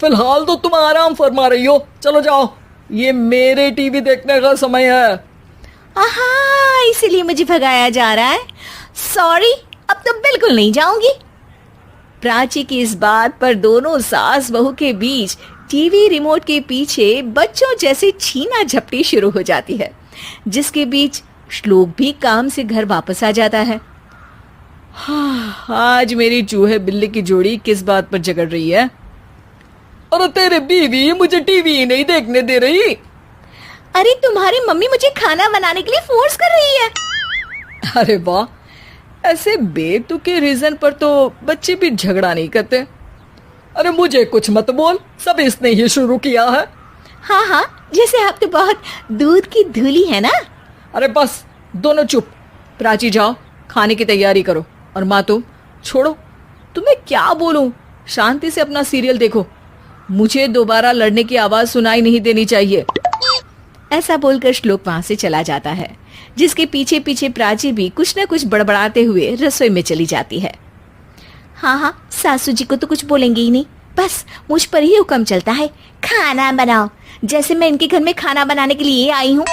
फिलहाल तो तुम आराम फरमा रही हो, चलो जाओ, ये मेरे टीवी देखने का समय है। आहा, इसीलिए मुझे भगाया जा रहा है। सॉरी, अब तो बिल्कुल नहीं जाऊंगी। प्राची की इस बात पर दोनों सास बहू के बीच टीवी रिमोट के पीछे बच्चों जैसे छीना झपटी शुरू हो जाती है, जिसके बीच श्लोक भी काम से घर वापस आ जाता है। आज मेरी चूहे बिल्ली की जोड़ी किस बात पर झगड़ रही है? अरे तेरे बीवी मुझे टीवी नहीं देखने दे रही। अरे तुम्हारी मम्मी मुझे खाना बनाने के लिए फोर्स कर रही है। अरे वाह, ऐसे बेतुके रीजन पर तो बच्चे भी झगड़ा नहीं करते। अरे मुझे कुछ मत बोल, सब इसने ही शुरू किया है। हाँ हाँ, जैसे आप तो बहुत दूध की धूली है ना। अरे बस, दोनों चुप। प्राची जाओ, खाने की तैयारी करो। और माँ तुम छोड़ो, तुम्हें क्या बोलूं, शांति से अपना सीरियल देखो, मुझे दोबारा लड़ने की आवाज सुनाई नहीं देनी चाहिए। ऐसा बोलकर श्लोक वहां से चला जाता है, जिसके पीछे पीछे प्राची भी कुछ न कुछ बड़बड़ाते हुए रसोई में चली जाती है। हाँ हाँ, सासू जी को तो कुछ बोलेंगे ही नहीं, बस मुझ पर ही हुक्म चलता है, खाना बनाओ, जैसे मैं इनके घर में खाना बनाने के लिए आई हूँ।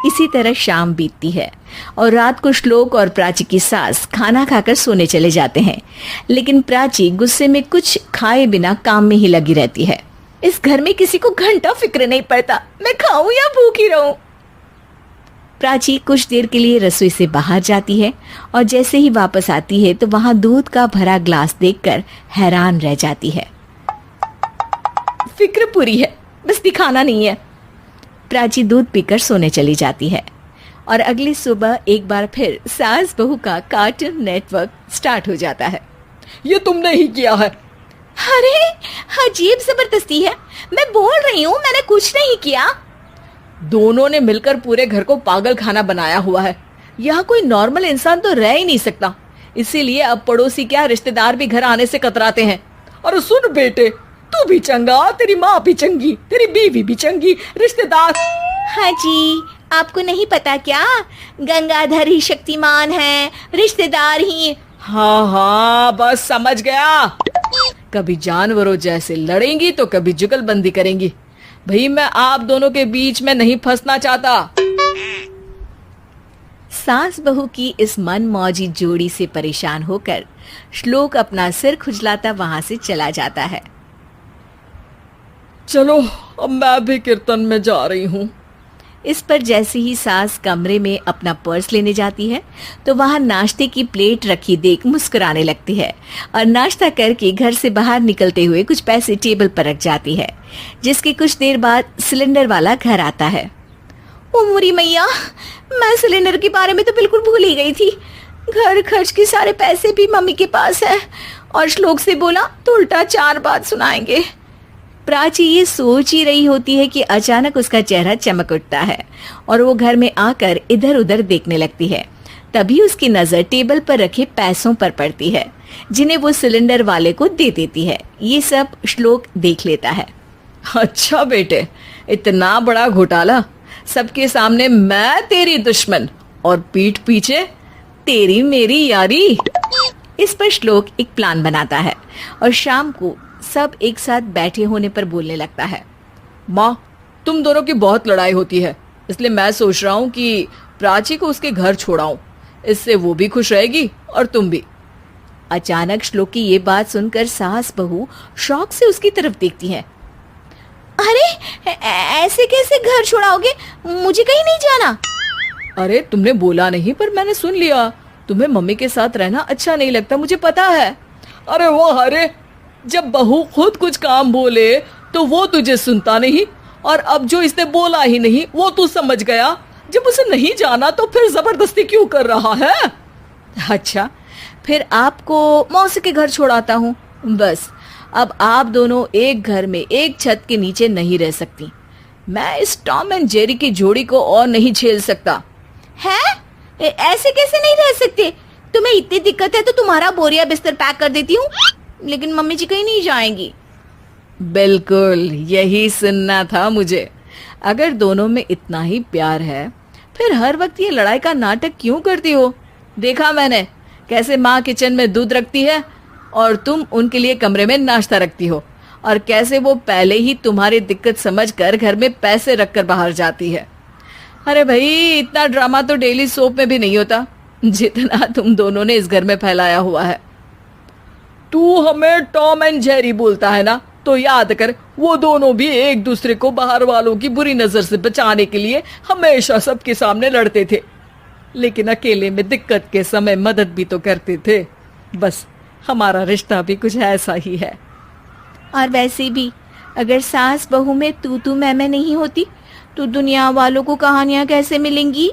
इसी तरह शाम बीतती है और रात को श्लोक और प्राची की सास खाना खाकर सोने चले जाते हैं, लेकिन प्राची गुस्से में कुछ खाए बिना काम में ही लगी रहती है। इस घर में किसी को घंटा फिक्र नहीं पड़ता, मैं खाऊं या भूखी रहूं। प्राची कुछ देर के लिए रसोई से बाहर जाती है और जैसे ही वापस आती है तो वहां दूध का भरा ग्लास देखकर हैरान रह जाती है। फिक्र पूरी है, बस दिखाना नहीं है। प्राची दूध पीकर सोने चली जाती है और अगली सुबह एक बार फिर सास बहू का कार्टून नेटवर्क स्टार्ट हो जाता है। ये तुमने ही किया है। अरे अजीब जबरदस्ती है, मैं बोल रही हूँ मैंने कुछ नहीं किया। दोनों ने मिलकर पूरे घर को पागल खाना बनाया हुआ है। यहाँ कोई नॉर्मल इंसान तो रह ही नहीं सकता, इसीलिए अब पड़ोसी क्या रिश्तेदार भी घर आने से कतराते हैं। और सुन बेटे, तू भी चंगा, तेरी माँ भी चंगी, तेरी बीवी भी चंगी, रिश्तेदार। हाँ जी, आपको नहीं पता क्या, गंगाधर ही शक्तिमान है, रिश्तेदार ही। हाँ हाँ, बस समझ गया। कभी जानवरों जैसे लड़ेंगी तो कभी जुगलबंदी करेंगी। भाई मैं आप दोनों के बीच में नहीं फंसना चाहता। सास बहू की इस मनमौजी जोड़ी से परेशान होकर श्लोक अपना सिर खुजलाता वहां से चला जाता है। चलो अब मैं भी कीर्तन में जा रही हूँ। इस पर जैसे ही सास कमरे में अपना पर्स लेने जाती है तो वहां नाश्ते की प्लेट रखी देख मुस्कुराने लगती है और नाश्ता करके घर से बाहर निकलते हुए कुछ पैसे टेबल पर रख जाती है, जिसके कुछ देर बाद सिलेंडर वाला घर आता है। ओ मुरी मैया, मैं सिलेंडर के बारे में तो बिल्कुल भूल ही गई थी। घर खर्च के सारे पैसे भी मम्मी के पास है और श्लोक से बोला तो उल्टा 4 बात सुनाएंगे। प्राची ये सोच ही रही होती है कि अचानक उसका चेहरा चमक उठता है और वो घर में आकर इधर उधर देखने लगती है। तभी उसकी नजर टेबल पर रखे पैसों पर पड़ती है, जिन्हें वो सिलेंडर वाले को दे देती है। ये सब श्लोक देख लेता है। अच्छा बेटे, इतना बड़ा घोटाला, सबके सामने मैं तेरी दुश्मन और पीठ पीछे तेरी मेरी यारी। इस पर श्लोक एक प्लान बनाता है और शाम को सब एक साथ बैठे होने पर बोलने लगता है। माँ, तुम दोनों की बहुत लड़ाई होती है, इसलिए मैं सोच रहा हूँ कि प्राची को उसके घर छोड़ाऊं, इससे वो भी खुश रहेगी और तुम भी। अचानक श्लोक की ये बात सुनकर सास बहू शौक से उसकी तरफ देखती हैं। अरे ऐसे कैसे घर छोड़ाओगे, मुझे कहीं नहीं जाना। अरे तुमने बोला नहीं पर मैंने सुन लिया, तुम्हें मम्मी के साथ रहना अच्छा नहीं लगता, मुझे पता है। अरे वो अरे, जब बहू खुद कुछ काम बोले तो वो तुझे सुनता नहीं, और अब जो इसने बोला ही नहीं वो तू समझ गया। जब उसे नहीं जाना तो फिर जबरदस्ती क्यों कर रहा है? अच्छा, फिर आपको मौसी के घर छोड़ाता हूँ। बस अब आप दोनों एक घर में एक छत के नीचे नहीं रह सकती। मैं इस टॉम एंड जेरी की जोड़ी को और नहीं झेल सकता। है? ऐसे कैसे नहीं रह सकते? तुम्हें इतनी दिक्कत है तो तुम्हारा बोरिया बिस्तर पैक कर देती हूँ, लेकिन मम्मी जी कहीं नहीं जाएंगी। बिल्कुल यही सुनना था मुझे। अगर दोनों में इतना ही प्यार है फिर हर वक्त ये लड़ाई का नाटक क्यों करती हो? देखा मैंने कैसे माँ किचन में दूध रखती है और तुम उनके लिए कमरे में नाश्ता रखती हो, और कैसे वो पहले ही तुम्हारी दिक्कत समझकर घर में पैसे रखकर बाहर जाती है। अरे भाई, इतना ड्रामा तो डेली सोप में भी नहीं होता जितना तुम दोनों ने इस घर में फैलाया हुआ है। तू हमें टॉम एंड जेरी बोलता है ना, तो याद कर वो दोनों भी एक दूसरे को बाहर वालों की बुरी नजर से बचाने के लिए हमेशा सबके सामने लड़ते थे, लेकिन अकेले में दिक्कत के समय मदद भी तो करते थे। बस हमारा रिश्ता भी कुछ ऐसा ही है। और वैसे भी अगर सास बहू में तू मैं नहीं होती तो दुनिया वालों को कहानियां कैसे मिलेंगी?